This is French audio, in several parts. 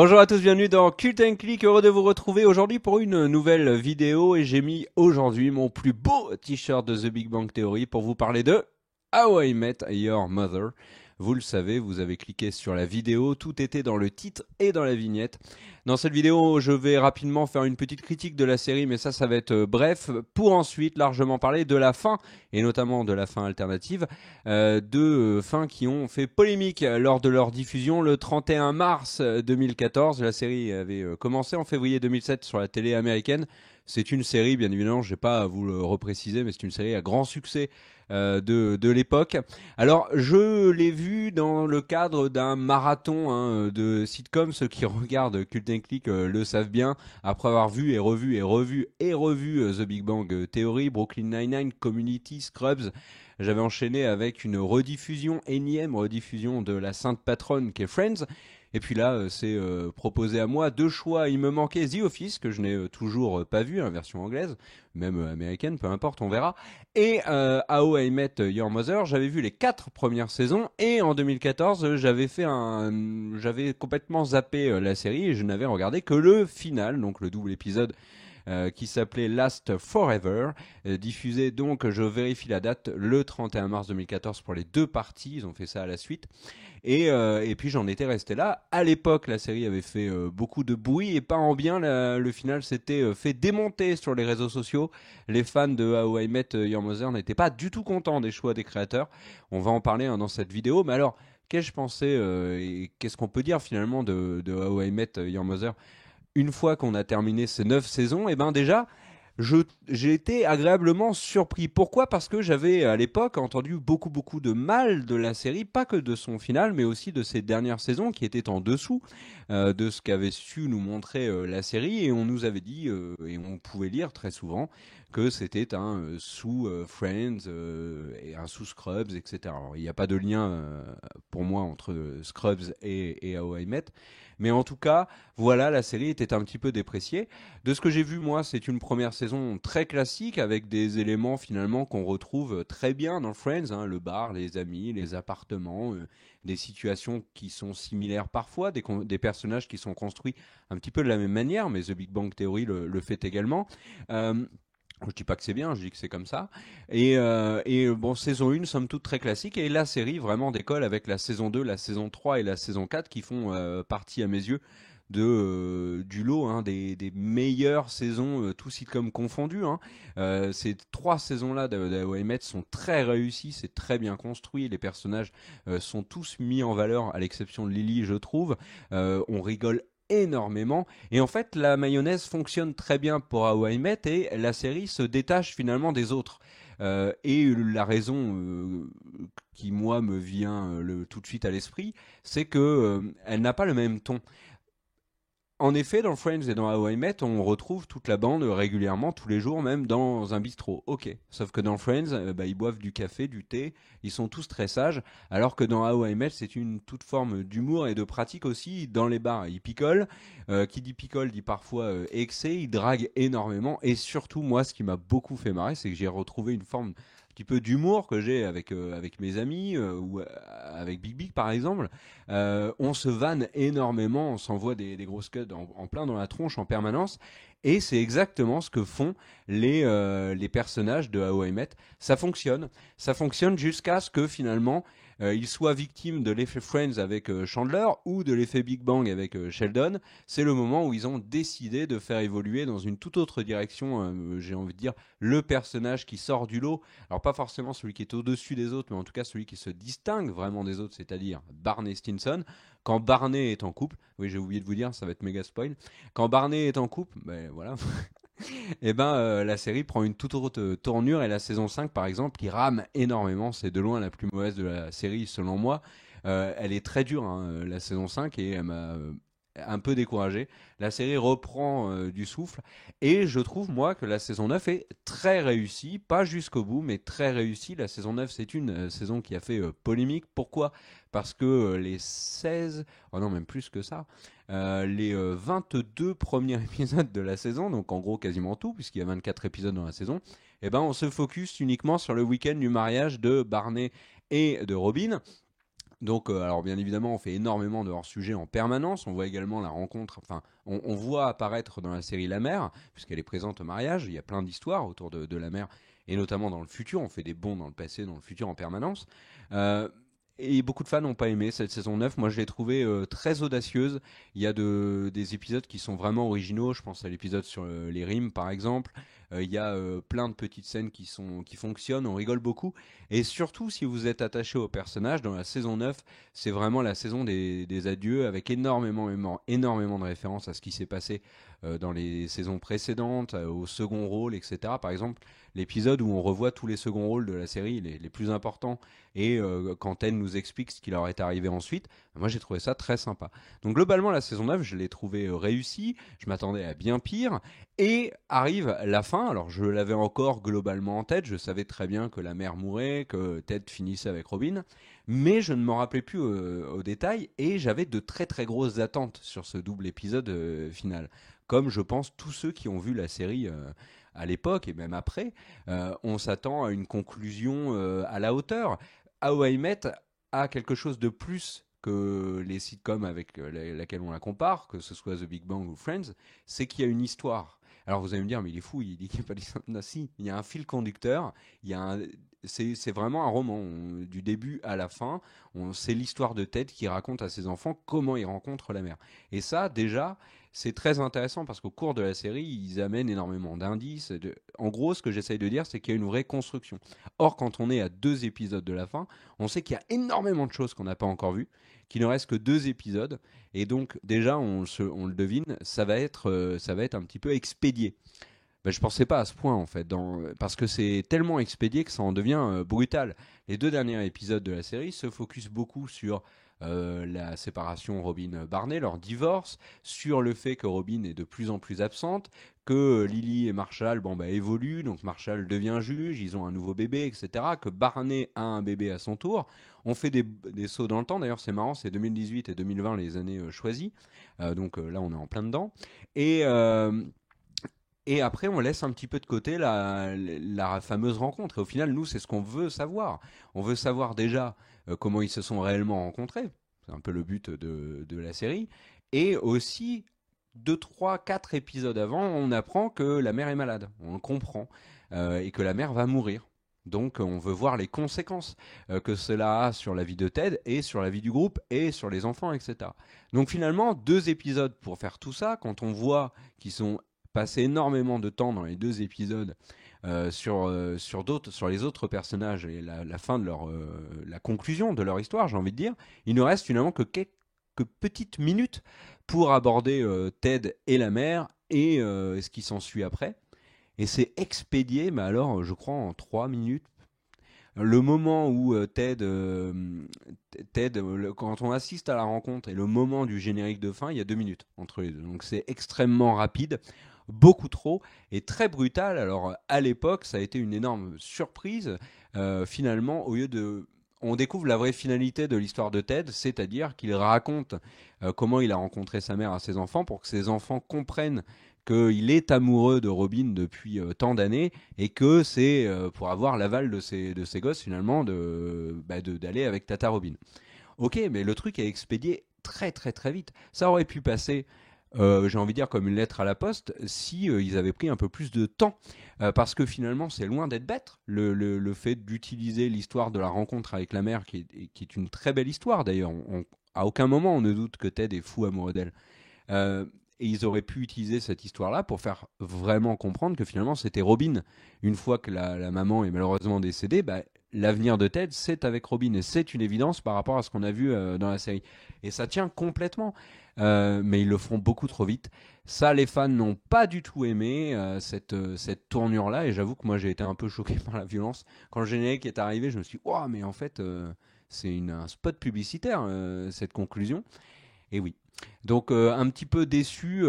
Bonjour à tous, bienvenue dans Cult & Click, heureux de vous retrouver aujourd'hui pour une nouvelle vidéo et j'ai mis aujourd'hui mon plus beau t-shirt de The Big Bang Theory pour vous parler de How I Met Your Mother. Vous le savez, vous avez cliqué sur la vidéo, tout était dans le titre et dans la vignette. Dans cette vidéo, je vais rapidement faire une petite critique de la série, mais ça va être bref, pour ensuite largement parler de la fin, et notamment de la fin alternative, deux fins qui ont fait polémique lors de leur diffusion le 31 mars 2014. La série avait commencé en février 2007 sur la télé américaine. C'est une série, bien évidemment, je ne vais pas vous le repréciser, mais c'est une série à grand succès de l'époque. Alors, je l'ai vu dans le cadre d'un marathon de sitcom. Ceux qui regardent Cult & Click le savent bien. Après avoir vu et revu et revu et revu The Big Bang Theory, Brooklyn Nine-Nine, Community, Scrubs, j'avais enchaîné avec une rediffusion, énième rediffusion de la sainte patronne qu'est Friends. Et puis là, c'est proposé à moi deux choix. Il me manquait The Office, que je n'ai toujours pas vu, en version anglaise, même américaine, peu importe, on verra. Et How I Met Your Mother, j'avais vu les 4 premières saisons. Et en 2014, j'avais complètement zappé la série et je n'avais regardé que le final, donc le double épisode qui s'appelait Last Forever, diffusé donc, je vérifie la date, le 31 mars 2014 pour les deux parties, ils ont fait ça à la suite. Et puis j'en étais resté là. À l'époque, la série avait fait beaucoup de bruit et pas en bien. Le final s'était fait démonter sur les réseaux sociaux. Les fans de How I Met Your Mother n'étaient pas du tout contents des choix des créateurs. On va en parler dans cette vidéo. Mais alors, qu'est-ce que je pensais et qu'est-ce qu'on peut dire finalement de How I Met Your Mother une fois qu'on a terminé ces 9 saisons? Et ben déjà, j'ai été agréablement surpris. Pourquoi? Parce que j'avais à l'époque entendu beaucoup de mal de la série, pas que de son final, mais aussi de ses dernières saisons qui étaient en dessous de ce qu'avait su nous montrer la série. Et on nous avait dit, et on pouvait lire très souvent, que c'était un sous Friends et un sous Scrubs, etc. Alors, il n'y a pas de lien pour moi entre Scrubs et How I Met. Mais en tout cas, voilà, la série était un petit peu dépréciée. De ce que j'ai vu, moi, c'est une première saison très classique avec des éléments finalement qu'on retrouve très bien dans Friends, hein, le bar, les amis, les appartements, des situations qui sont similaires parfois, des personnages qui sont construits un petit peu de la même manière, mais The Big Bang Theory le fait également. Euh, je dis pas que c'est bien, je dis que c'est comme ça. Et bon, saison 1, somme toute très classique. Et la série vraiment décolle avec la saison 2, la saison 3 et la saison 4 qui font partie à mes yeux du lot des meilleures saisons, tout sitcom confondu. Ces 3 saisons-là de How I Met sont très réussies, c'est très bien construit. Les personnages sont tous mis en valeur, à l'exception de Lily, je trouve. On rigole énormément et en fait la mayonnaise fonctionne très bien pour How I Met et la série se détache finalement des autres. Et la raison qui moi me vient tout de suite à l'esprit, c'est que elle n'a pas le même ton. En effet, dans Friends et dans How I Met, on retrouve toute la bande régulièrement, tous les jours, même dans un bistrot. Ok. Sauf que dans Friends, ils boivent du café, du thé, ils sont tous très sages, alors que dans How I Met, c'est une toute forme d'humour et de pratique aussi dans les bars. Ils picolent, qui dit picole dit parfois excès, ils draguent énormément, et surtout, moi, ce qui m'a beaucoup fait marrer, c'est que j'ai retrouvé une forme un petit peu d'humour que j'ai avec mes amis ou avec Big Big par exemple. On se vanne énormément, on s'envoie des grosses cuts en plein dans la tronche en permanence. Et c'est exactement ce que font les personnages de How I Met. Ça fonctionne jusqu'à ce que finalement ils soient victimes de l'effet Friends avec Chandler ou de l'effet Big Bang avec Sheldon. C'est le moment où ils ont décidé de faire évoluer dans une toute autre direction, j'ai envie de dire, le personnage qui sort du lot. Alors pas forcément celui qui est au-dessus des autres, mais en tout cas celui qui se distingue vraiment des autres, c'est-à-dire Barney Stinson. Quand Barney est en couple, oui j'ai oublié de vous dire, ça va être méga spoil. Quand Barney est en couple, ben voilà, et ben la série prend une toute autre tournure et la saison 5 par exemple, qui rame énormément, c'est de loin la plus mauvaise de la série selon moi. Elle est très dure, hein, la saison 5, et elle m'a un peu découragé. La série reprend du souffle et je trouve moi que la saison 9 est très réussie, pas jusqu'au bout mais très réussie. La saison 9 c'est une saison qui a fait polémique. Pourquoi? Parce que les 16, oh non même plus que ça, les 22 premiers épisodes de la saison, donc en gros quasiment tout puisqu'il y a 24 épisodes dans la saison, et ben on se focus uniquement sur le week-end du mariage de Barney et de Robin. Donc, alors bien évidemment, on fait énormément de hors-sujet en permanence. On voit également la rencontre, enfin, on voit apparaître dans la série la mère, puisqu'elle est présente au mariage. Il y a plein d'histoires autour de la mère, et notamment dans le futur. On fait des bonds dans le passé, dans le futur en permanence. Euh, et beaucoup de fans n'ont pas aimé cette saison 9. Moi, je l'ai trouvée très audacieuse. Il y a des épisodes qui sont vraiment originaux. Je pense à l'épisode sur les rimes, par exemple. Il y a plein de petites scènes qui fonctionnent. On rigole beaucoup. Et surtout, si vous êtes attaché au personnage, dans la saison 9, c'est vraiment la saison des adieux, avec énormément de références à ce qui s'est passé dans les saisons précédentes, au second rôle, etc. Par exemple, l'épisode où on revoit tous les seconds rôles de la série, les plus importants, et quand elle nous explique ce qui leur est arrivé ensuite, moi j'ai trouvé ça très sympa. Donc globalement, la saison 9, je l'ai trouvée réussie, je m'attendais à bien pire, et arrive la fin. Alors je l'avais encore globalement en tête, je savais très bien que la mère mourait, que Ted finissait avec Robin, mais je ne m'en rappelais plus au détail, et j'avais de très très grosses attentes sur ce double épisode final. Comme je pense tous ceux qui ont vu la série à l'époque et même après, on s'attend à une conclusion à la hauteur. How I Met a quelque chose de plus que les sitcoms avec laquelle on la compare, que ce soit The Big Bang ou Friends, c'est qu'il y a une histoire. Alors vous allez me dire, mais il est fou, il dit qu'il n'y a pas d'histoire. Non, si, il y a un fil conducteur, il y a c'est vraiment un roman. Du début à la fin, c'est l'histoire de Ted qui raconte à ses enfants comment il rencontre la mère. Et ça, déjà, c'est très intéressant parce qu'au cours de la série, ils amènent énormément d'indices. En gros, ce que j'essaye de dire, c'est qu'il y a une vraie construction. Or, quand on est à 2 épisodes de la fin, on sait qu'il y a énormément de choses qu'on n'a pas encore vues, qu'il ne reste que 2 épisodes, et donc déjà, on le devine, ça va être un petit peu expédié. Ben, je pensais pas à ce point en fait, parce que c'est tellement expédié que ça en devient brutal. Les 2 derniers épisodes de la série se focusent beaucoup sur la séparation Robin-Barney, leur divorce, sur le fait que Robin est de plus en plus absente, que Lily et Marshall évoluent, donc Marshall devient juge, ils ont un nouveau bébé, etc. Que Barney a un bébé à son tour. On fait des sauts dans le temps, d'ailleurs c'est marrant, c'est 2018 et 2020 les années choisies, donc là on est en plein dedans. Et, euh, et après, on laisse un petit peu de côté la fameuse rencontre. Et au final, nous, c'est ce qu'on veut savoir. On veut savoir déjà comment ils se sont réellement rencontrés. C'est un peu le but de la série. Et aussi, 2, 3, 4 épisodes avant, on apprend que la mère est malade. On le comprend. Et que la mère va mourir. Donc, on veut voir les conséquences que cela a sur la vie de Ted et sur la vie du groupe et sur les enfants, etc. Donc, finalement, 2 épisodes pour faire tout ça. Quand on voit qu'ils sont passé énormément de temps dans les 2 épisodes sur les autres personnages et la fin de la conclusion de leur histoire, j'ai envie de dire, il ne reste finalement que quelques petites minutes pour aborder Ted et la mère et ce qui s'ensuit après. Et c'est expédié, mais alors, je crois, en 3 minutes. Le moment où quand on assiste à la rencontre et le moment du générique de fin, il y a 2 minutes entre les deux. Donc c'est extrêmement rapide, beaucoup trop et très brutal. Alors à l'époque, ça a été une énorme surprise. Finalement, on découvre la vraie finalité de l'histoire de Ted, c'est-à-dire qu'il raconte comment il a rencontré sa mère à ses enfants pour que ses enfants comprennent qu'il est amoureux de Robin depuis tant d'années et que c'est pour avoir l'aval de ses gosses finalement d'aller avec Tata Robin. Ok, mais le truc est expédié très très très vite. Ça aurait pu passer, j'ai envie de dire, comme une lettre à la poste si ils avaient pris un peu plus de temps. Parce que finalement, c'est loin d'être bête. Le fait d'utiliser l'histoire de la rencontre avec la mère, qui est une très belle histoire d'ailleurs. À aucun moment on ne doute que Ted est fou amoureux d'elle. Euh, et ils auraient pu utiliser cette histoire-là pour faire vraiment comprendre que finalement c'était Robin. Une fois que la maman est malheureusement décédée, l'avenir de Ted c'est avec Robin et c'est une évidence par rapport à ce qu'on a vu dans la série. Et ça tient complètement, mais ils le font beaucoup trop vite. Ça, les fans n'ont pas du tout aimé cette tournure-là et j'avoue que moi j'ai été un peu choqué par la violence. Quand le générique est arrivé, je me suis dit, waouh, mais en fait c'est un spot publicitaire cette conclusion. Et oui. Donc un petit peu déçu.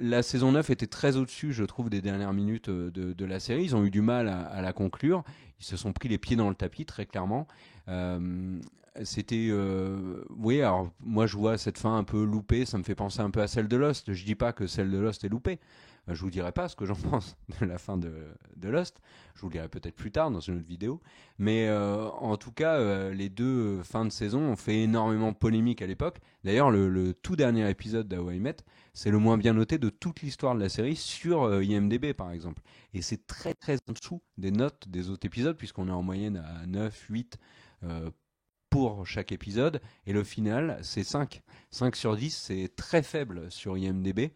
la saison 9 était très au-dessus, je trouve, des dernières minutes de la série. Ils ont eu du mal à la conclure. Ils se sont pris les pieds dans le tapis, très clairement. Euh, C'était. Oui, alors moi je vois cette fin un peu loupée, ça me fait penser un peu à celle de Lost. Je dis pas que celle de Lost est loupée. Je vous dirai pas ce que j'en pense de la fin de Lost. Je vous le dirai peut-être plus tard dans une autre vidéo. Mais en tout cas, les deux fins de saison ont fait énormément de polémique à l'époque. D'ailleurs, le tout dernier épisode d'How I Met, c'est le moins bien noté de toute l'histoire de la série sur IMDb par exemple. Et c'est très très en dessous des notes des autres épisodes, puisqu'on est en moyenne à 9, 8 euh, pour chaque épisode. Et le final, c'est 5. 5 sur 10, c'est très faible sur IMDb.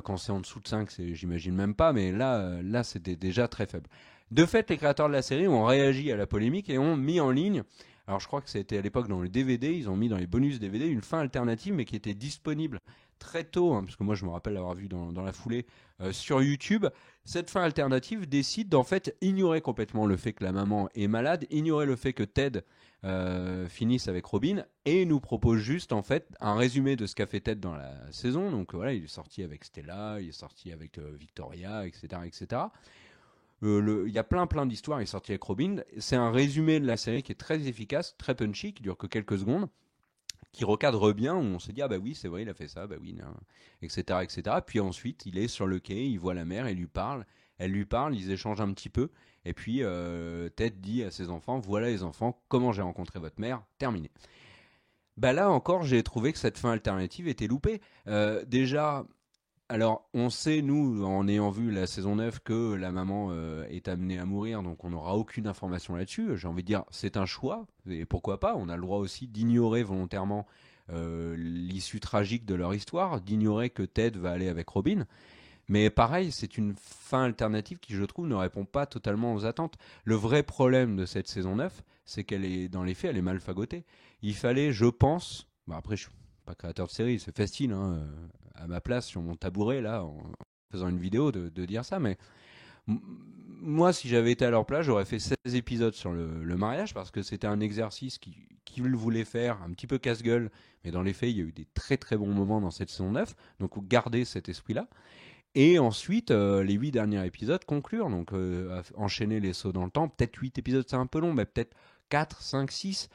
Quand c'est en dessous de 5, j'imagine même pas, mais là c'était déjà très faible. De fait, les créateurs de la série ont réagi à la polémique et ont mis en ligne, alors je crois que c'était à l'époque dans le DVD, ils ont mis dans les bonus DVD une fin alternative, mais qui était disponible très tôt, hein, parce que moi je me rappelle l'avoir vu dans la foulée sur YouTube. Cette fin alternative décide d'en fait ignorer complètement le fait que la maman est malade, ignorer le fait que Ted finisse avec Robin, et nous propose juste en fait un résumé de ce qu'a fait Ted dans la saison. Donc voilà, il est sorti avec Stella, il est sorti avec Victoria, etc., etc. Il y a plein d'histoires, il est sorti avec Robin. C'est un résumé de la série qui est très efficace, très punchy, qui dure que quelques secondes, qui recadre bien, où on se dit ah bah oui c'est vrai il a fait ça, bah oui, non, etc., etc. Puis ensuite il est sur le quai, il voit la mère, elle lui parle, ils échangent un petit peu, et puis Ted dit à ses enfants voilà les enfants, comment j'ai rencontré votre mère, terminé. Bah là encore j'ai trouvé que cette fin alternative était loupée. Déjà, alors, on sait, nous, en ayant vu la saison 9, que la maman est amenée à mourir, donc on n'aura aucune information là-dessus. J'ai envie de dire, c'est un choix, et pourquoi pas, on a le droit aussi d'ignorer volontairement l'issue tragique de leur histoire, d'ignorer que Ted va aller avec Robin. Mais pareil, c'est une fin alternative qui, je trouve, ne répond pas totalement aux attentes. Le vrai problème de cette saison 9, c'est qu'elle est, dans les faits, elle est mal fagotée. Il fallait, je pense, bah après je suis pas créateur de série, c'est facile, hein, à ma place sur mon tabouret là, en faisant une vidéo, de dire ça, mais moi, si j'avais été à leur place, j'aurais fait 16 épisodes sur le mariage, parce que c'était un exercice qu'ils voulaient faire, un petit peu casse-gueule, mais dans les faits, il y a eu des très très bons moments dans cette saison 9, donc gardez cet esprit-là. Et ensuite, les 8 derniers épisodes conclure, donc enchaîner les sauts dans le temps. Peut-être 8 épisodes, c'est un peu long, mais peut-être 4, 5, 6,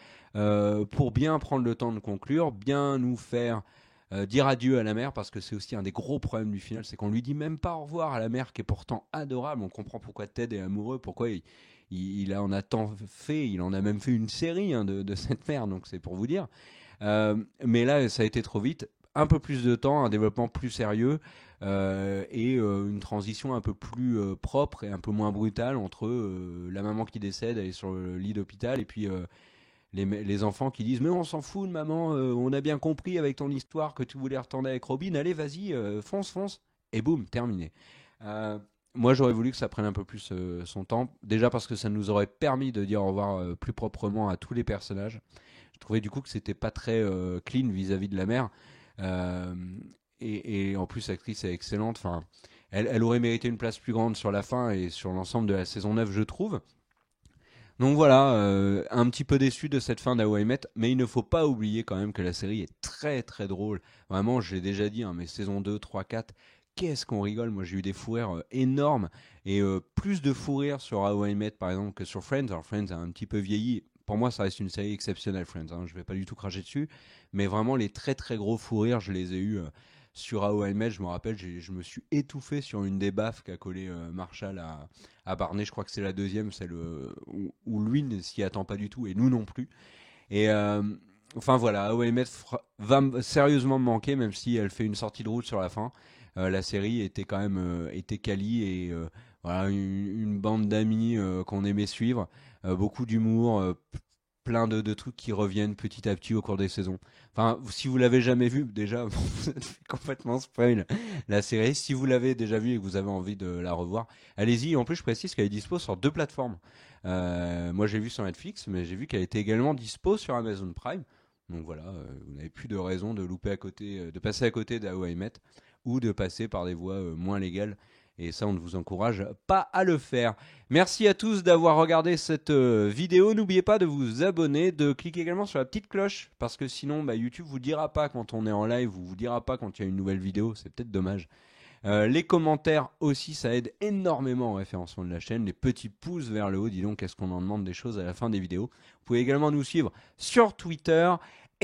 pour bien prendre le temps de conclure, bien nous faire dire adieu à la mère, parce que c'est aussi un des gros problèmes du final, c'est qu'on lui dit même pas au revoir à la mère, qui est pourtant adorable. On comprend pourquoi Ted est amoureux, pourquoi il en a tant fait, il en a même fait une série, hein, de cette mère, donc c'est pour vous dire. Mais là, ça a été trop vite. Un peu plus de temps, un développement plus sérieux, et une transition un peu plus propre et un peu moins brutale entre la maman qui décède, elle est sur le lit d'hôpital, et puis les enfants qui disent mais on s'en fout de maman, on a bien compris avec ton histoire que tu voulais retourner avec Robin, allez vas-y, fonce, et boum, terminé. Euh, Moi j'aurais voulu que ça prenne un peu plus son temps, déjà parce que ça nous aurait permis de dire au revoir plus proprement à tous les personnages. Je trouvais du coup que c'était pas très clean vis-à-vis de la mère. Euh, et en plus, l'actrice est excellente. Enfin, elle aurait mérité une place plus grande sur la fin et sur l'ensemble de la saison 9, je trouve. Donc voilà, un petit peu déçu de cette fin d'How I Met, mais il ne faut pas oublier quand même que la série est très très drôle. Vraiment, je l'ai déjà dit, hein, mais saison 2, 3, 4, qu'est-ce qu'on rigole. Moi, j'ai eu des fous rires énormes, et plus de fous rires sur How I Met par exemple que sur Friends. Alors Friends a un petit peu vieilli. Pour moi, ça reste une série exceptionnelle, Friends, hein. Je vais pas du tout cracher dessus, mais vraiment les très très gros fous rires, je les ai eus sur How I Met. Je me rappelle, je me suis étouffé sur une des baffes qu'a collé Marshall à Barney. Je crois que c'est la deuxième, celle où lui ne s'y attend pas du tout et nous non plus. Et enfin voilà, How I Met sérieusement me manquer, même si elle fait une sortie de route sur la fin. La série était quand même était quali, et voilà, une bande d'amis qu'on aimait suivre, beaucoup d'humour, plein de trucs qui reviennent petit à petit au cours des saisons. Enfin, si vous l'avez jamais vu, déjà, vous êtes complètement spoil la série. Si vous l'avez déjà vu et que vous avez envie de la revoir, allez-y. En plus, je précise qu'elle est dispo sur 2 plateformes. Moi, j'ai vu sur Netflix, mais j'ai vu qu'elle était également dispo sur Amazon Prime. Donc voilà, vous n'avez plus de raison de louper à côté, de passer à côté d'How I Met, ou de passer par des voies moins légales. Et ça, on ne vous encourage pas à le faire. Merci à tous d'avoir regardé cette vidéo. N'oubliez pas de vous abonner, de cliquer également sur la petite cloche, parce que sinon, YouTube vous dira pas quand on est en live, vous dira pas quand il y a une nouvelle vidéo. C'est peut-être dommage. Les commentaires aussi, ça aide énormément au référencement de la chaîne. Les petits pouces vers le haut, dis donc, est-ce qu'on en demande des choses à la fin des vidéos. Vous pouvez également nous suivre sur Twitter.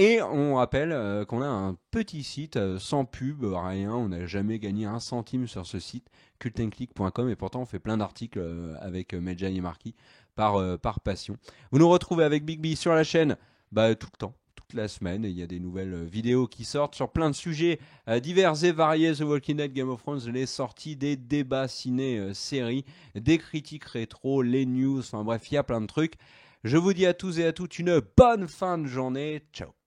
Et on rappelle qu'on a un petit site sans pub, rien, on n'a jamais gagné un centime sur ce site, cultandclick.com, et pourtant on fait plein d'articles avec Medjay et Marquis par passion. Vous nous retrouvez avec Big B sur la chaîne tout le temps, toute la semaine, et il y a des nouvelles vidéos qui sortent sur plein de sujets divers et variés, The Walking Dead, Game of Thrones, les sorties, des débats ciné-séries, des critiques rétro, les news, enfin bref, il y a plein de trucs. Je vous dis à tous et à toutes une bonne fin de journée, ciao.